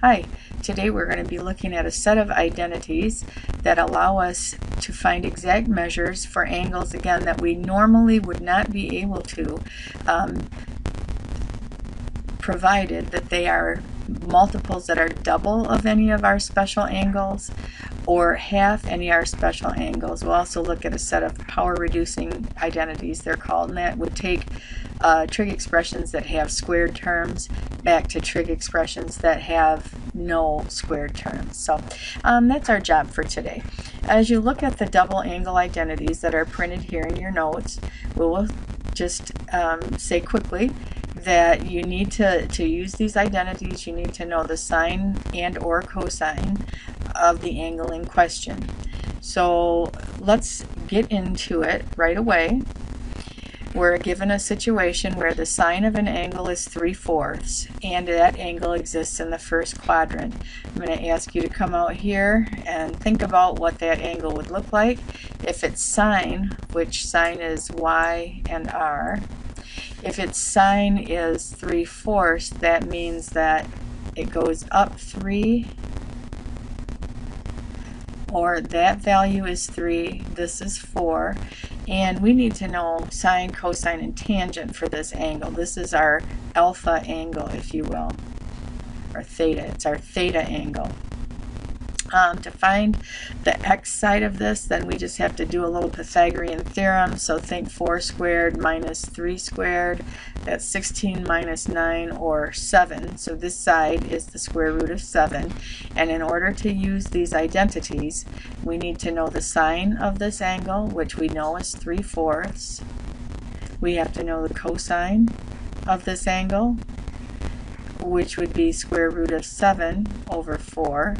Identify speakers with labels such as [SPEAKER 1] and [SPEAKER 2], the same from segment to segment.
[SPEAKER 1] Hi, today we're going to be looking at a set of identities that allow us to find exact measures for angles, again, that we normally would not be able to, provided that they are multiples that are double of any of our special angles or half any of our special angles. We'll also look at a set of power reducing identities, they're called, and that would take trig expressions that have squared terms back to trig expressions that have no squared terms. So that's our job for today. As you look at the double angle identities that are printed here in your notes, we will just say quickly that you need to use these identities, you need to know the sine and or cosine of the angle in question. So let's get into it right away. We're given a situation where the sine of an angle is 3/4 and that angle exists in the first quadrant. I'm going to ask you to come out here and think about what that angle would look like. If it's sine, which sine is y and r, if its sine is 3/4, that means that it goes up 3, or that value is 3, this is 4, and we need to know sine, cosine, and tangent for this angle. This is our alpha angle, if you will, or theta. It's our theta angle. To find the x side of this, then we just have to do a little Pythagorean theorem. So think 4 squared minus 3 squared. That's 16 minus 9, or 7. So this side is the square root of 7. And in order to use these identities, we need to know the sine of this angle, which we know is 3/4. We have to know the cosine of this angle, which would be square root of 7 over 4.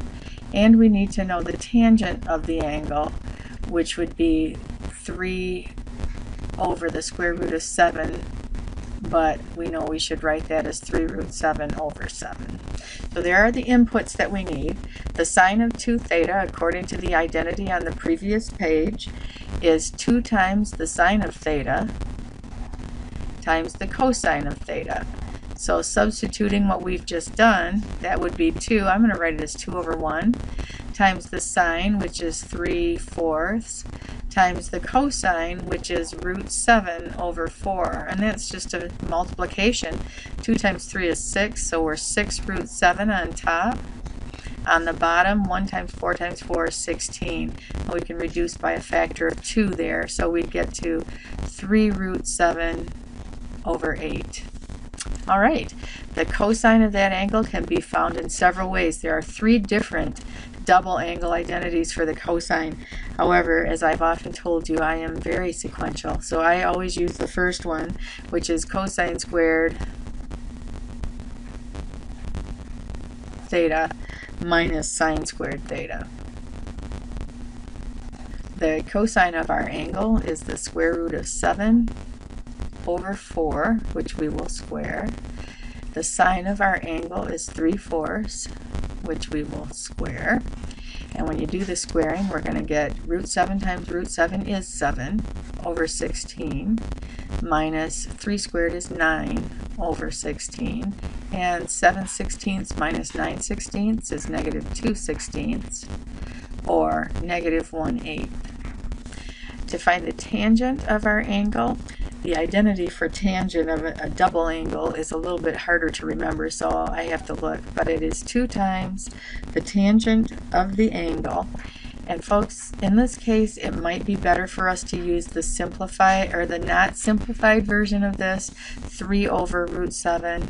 [SPEAKER 1] And we need to know the tangent of the angle, which would be 3 over the square root of 7, but we know we should write that as 3 root 7 over 7. So there are the inputs that we need. The sine of 2 theta, according to the identity on the previous page, is 2 times the sine of theta times the cosine of theta. So substituting what we've just done, that would be 2, I'm going to write it as 2 over 1, times the sine, which is 3/4, times the cosine, which is root 7 over 4. And that's just a multiplication. 2 times 3 is 6, so we're 6 root 7 on top. On the bottom, 1 times 4 times 4 is 16. We can reduce by a factor of 2 there, so we get to 3 root 7 over 8. All right, the cosine of that angle can be found in several ways. There are 3 different double angle identities for the cosine. However, as I've often told you, I am very sequential. So I always use the first one, which is cosine squared theta minus sine squared theta. The cosine of our angle is the square root of 7 over 4, which we will square. The sine of our angle is 3/4, which we will square. And when you do the squaring, we're going to get root 7 times root 7 is 7 over 16, minus 3 squared is 9 over 16, and 7/16 minus 9/16 is negative 2/16, or negative 1/8. To find the tangent of our angle, the identity for tangent of a double angle is a little bit harder to remember, so I have to look, but it is 2 times the tangent of the angle. And folks, in this case, it might be better for us to use the simplified, or the not simplified version of this, 3 over root 7.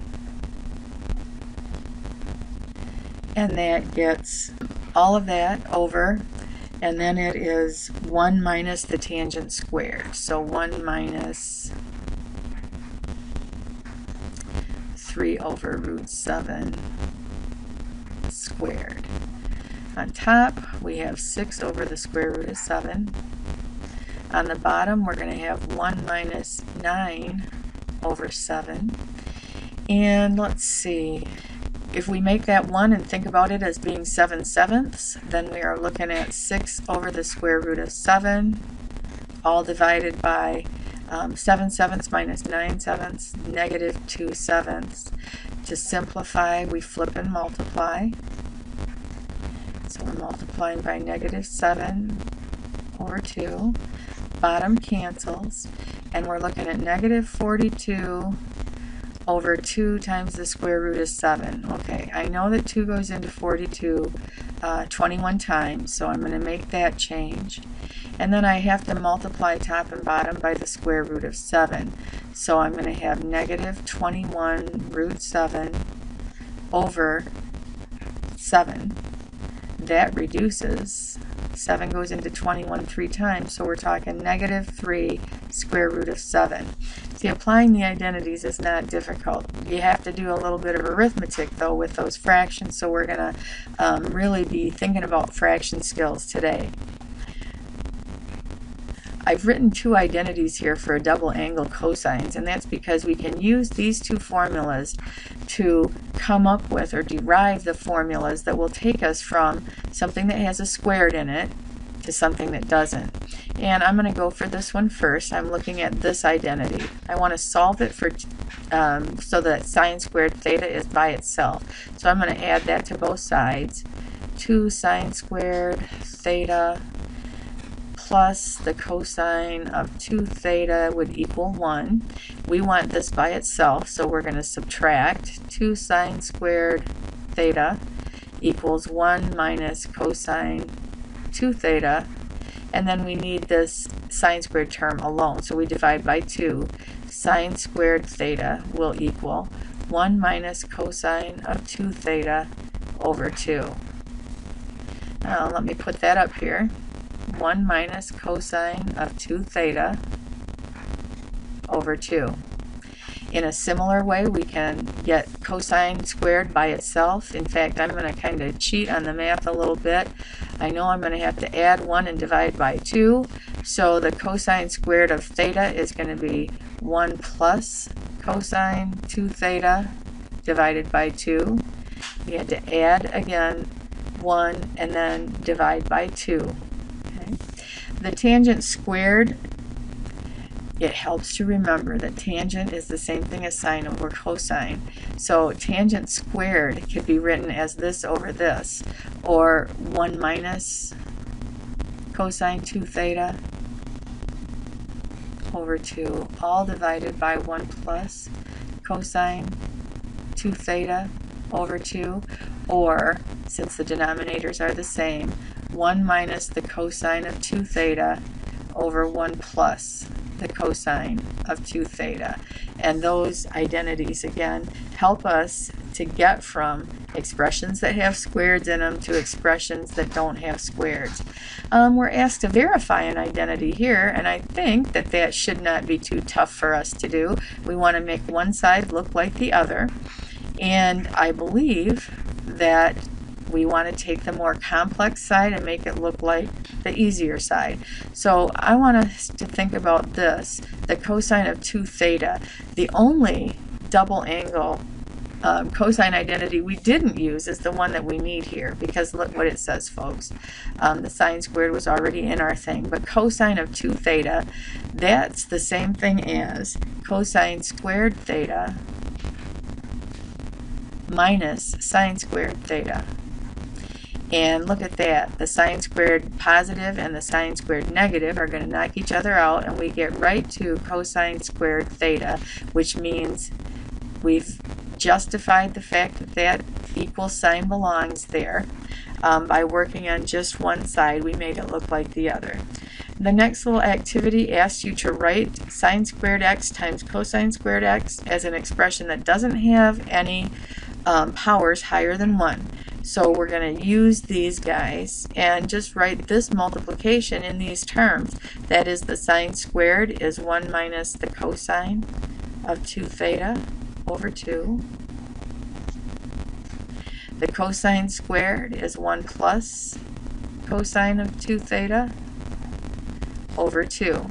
[SPEAKER 1] And that gets all of that over, and then it is 1 minus the tangent squared. So 1 minus 3 over root 7 squared. On top, we have 6 over the square root of 7. On the bottom, we're going to have 1 minus 9 over 7. And let's see, if we make that 1 and think about it as being 7/7, then we are looking at 6 over the square root of 7, all divided by 7/7 minus 9/7, negative 2/7. To simplify, we flip and multiply. So we're multiplying by negative 7 over 2. Bottom cancels, and we're looking at negative 42 over 2 times the square root of 7. Okay, I know that 2 goes into 42 21 times, so I'm going to make that change. And then I have to multiply top and bottom by the square root of 7. So I'm going to have negative 21 root 7 over 7. That reduces. 7 goes into 21 3 times, so we're talking negative 3 square root of 7. See, applying the identities is not difficult. You have to do a little bit of arithmetic, though, with those fractions, so we're going to really be thinking about fraction skills today. I've written 2 identities here for a double angle cosines, and that's because we can use these 2 formulas to come up with or derive the formulas that will take us from something that has a squared in it to something that doesn't. And I'm going to go for this one first. I'm looking at this identity. I want to solve it for so that sine squared theta is by itself. So I'm going to add that to both sides. 2 sine squared theta plus the cosine of 2 theta would equal 1. We want this by itself, so we're going to subtract 2 sine squared theta equals 1 minus cosine 2 theta, and then we need this sine squared term alone, so we divide by 2. Sine squared theta will equal 1 minus cosine of 2 theta over 2. Now let me put that up here. 1 minus cosine of 2 theta over 2. In a similar way, we can get cosine squared by itself. In fact, I'm going to kind of cheat on the math a little bit. I know I'm going to have to add 1 and divide by 2. So the cosine squared of theta is going to be 1 plus cosine 2 theta divided by 2. We had to add again 1 and then divide by 2. The tangent squared, it helps to remember that tangent is the same thing as sine over cosine. So tangent squared could be written as this over this, or 1 minus cosine 2 theta over 2, all divided by 1 plus cosine 2 theta over 2, or, since the denominators are the same, 1 minus the cosine of 2 theta over 1 plus the cosine of 2 theta. And those identities, again, help us to get from expressions that have squareds in them to expressions that don't have squareds. We're asked to verify an identity here, and I think that that should not be too tough for us to do. We want to make one side look like the other, and I believe that we want to take the more complex side and make it look like the easier side. So I want us to think about this, the cosine of 2 theta. The only double angle cosine identity we didn't use is the one that we need here, because look what it says, folks. The sine squared was already in our thing, but cosine of 2 theta, that's the same thing as cosine squared theta minus sine squared theta. And look at that, the sine squared positive and the sine squared negative are going to knock each other out, and we get right to cosine squared theta, which means we've justified the fact that that equal sign belongs there. By working on just one side, we made it look like the other. The next little activity asks you to write sine squared x times cosine squared x as an expression that doesn't have any powers higher than 1. So we're going to use these guys and just write this multiplication in these terms. That is, the sine squared is 1 minus the cosine of 2 theta over 2. The cosine squared is 1 plus cosine of 2 theta over 2.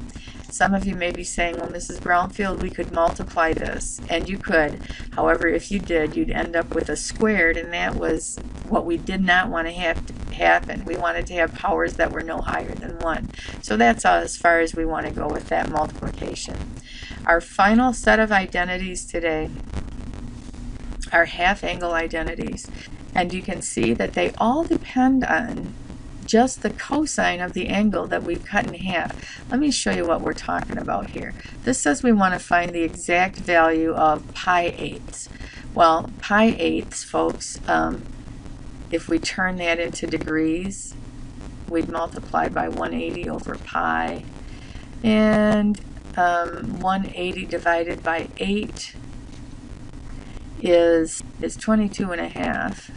[SPEAKER 1] Some of you may be saying, well, Mrs. Brownfield, we could multiply this, and you could. However, if you did, you'd end up with a squared, and that was what we did not want to have to happen. We wanted to have powers that were no higher than 1. So that's as far as we want to go with that multiplication. Our final set of identities today our half angle identities. And you can see that they all depend on just the cosine of the angle that we've cut in half. Let me show you what we're talking about here. This says we want to find the exact value of pi eighths. Well, pi eighths, folks, if we turn that into degrees, we'd multiply by 180 over pi. And 180 divided by 8 is 22.5.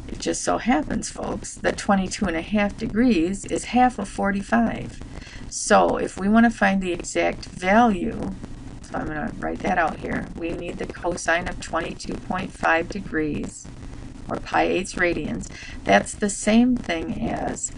[SPEAKER 1] It just so happens, folks, that 22.5 degrees is half of 45. So if we want to find the exact value, so I'm going to write that out here, we need the cosine of 22.5 degrees, or pi eighths radians. That's the same thing as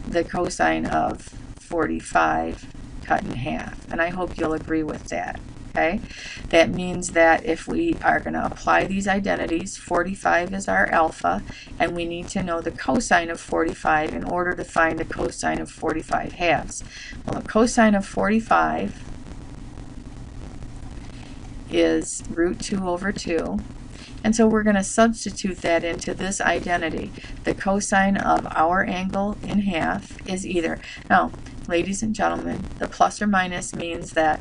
[SPEAKER 1] the cosine of 45 cut in half, and I hope you'll agree with that. Okay, that means that if we are going to apply these identities, 45 is our alpha, and we need to know the cosine of 45 in order to find the cosine of 45 halves. Well, the cosine of 45 is root 2 over 2. And so we're going to substitute that into this identity. The cosine of our angle in half is either, now, ladies and gentlemen, the plus or minus means that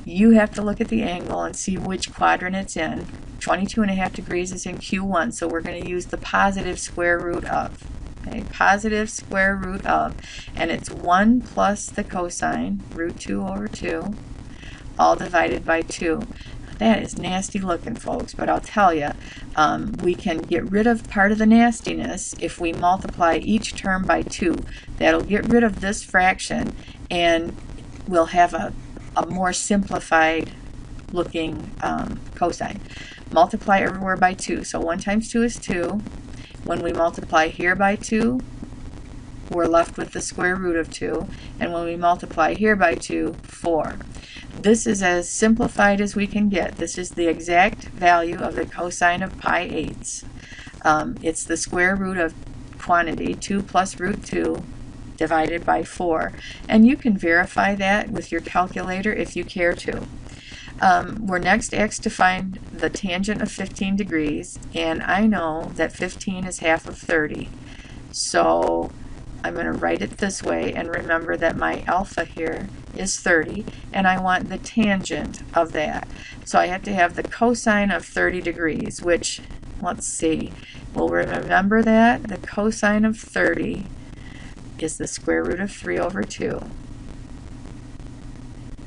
[SPEAKER 1] you have to look at the angle and see which quadrant it's in. 22.5 degrees is in Q1, so we're going to use the positive square root of. Okay, positive square root of, and it's 1 plus the cosine, root 2 over 2, all divided by 2. That is nasty looking, folks, but I'll tell you, we can get rid of part of the nastiness if we multiply each term by 2. That'll get rid of this fraction, and we'll have a more simplified looking cosine. Multiply everywhere by 2. So 1 times 2 is 2. When we multiply here by 2, we're left with the square root of 2. And when we multiply here by 2, 4. This is as simplified as we can get. This is the exact value of the cosine of pi eighths. It's the square root of quantity, 2 plus root 2, divided by 4. And you can verify that with your calculator if you care to. We're next asked to find the tangent of 15 degrees, and I know that 15 is half of 30. So I'm going to write it this way, and remember that my alpha here is 30, and I want the tangent of that. So I have to have the cosine of 30 degrees, which, let's see, we'll remember that the cosine of 30 is the square root of 3 over 2.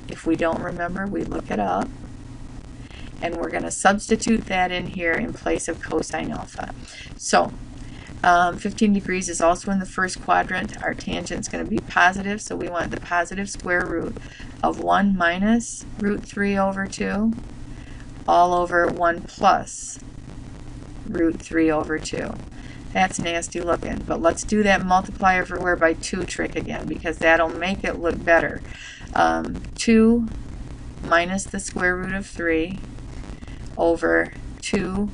[SPEAKER 1] If we don't remember, we look it up, and we're going to substitute that in here in place of cosine alpha. So 15 degrees is also in the first quadrant. Our tangent is going to be positive, so we want the positive square root of 1 minus root 3 over 2 all over 1 plus root 3 over 2. That's nasty looking, but let's do that multiply everywhere by 2 trick again, because that'll make it look better. 2 minus the square root of 3 over 2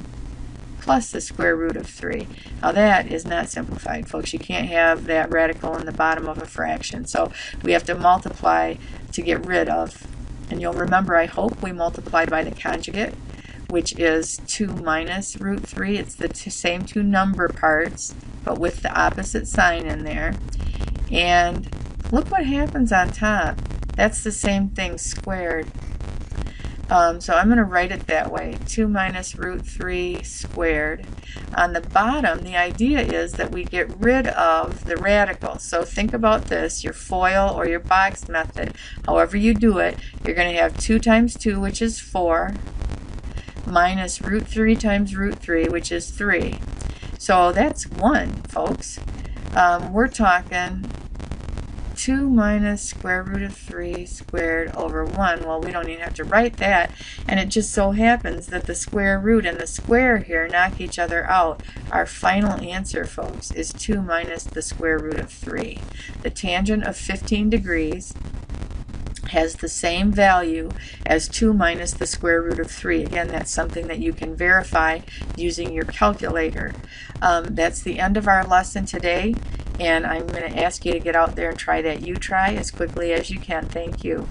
[SPEAKER 1] plus the square root of 3. Now that is not simplified, folks. You can't have that radical in the bottom of a fraction. So we have to multiply to get rid of, and you'll remember, I hope, we multiply by the conjugate, which is 2 minus root 3. It's the same two number parts, but with the opposite sign in there. And look what happens on top. That's the same thing squared. So I'm going to write it that way, 2 minus root 3 squared. On the bottom, the idea is that we get rid of the radical. So think about this, your FOIL or your box method, however you do it, you're going to have 2 times 2, which is 4, minus root 3 times root 3, which is 3. So that's 1, folks. We're talking 2 minus square root of 3 squared over 1. Well, we don't even have to write that, and it just so happens that the square root and the square here knock each other out. Our final answer, folks, is 2 minus the square root of 3. The tangent of 15 degrees has the same value as 2 minus the square root of 3. Again, that's something that you can verify using your calculator. That's the end of our lesson today, and I'm going to ask you to get out there and try that U-try as quickly as you can. Thank you.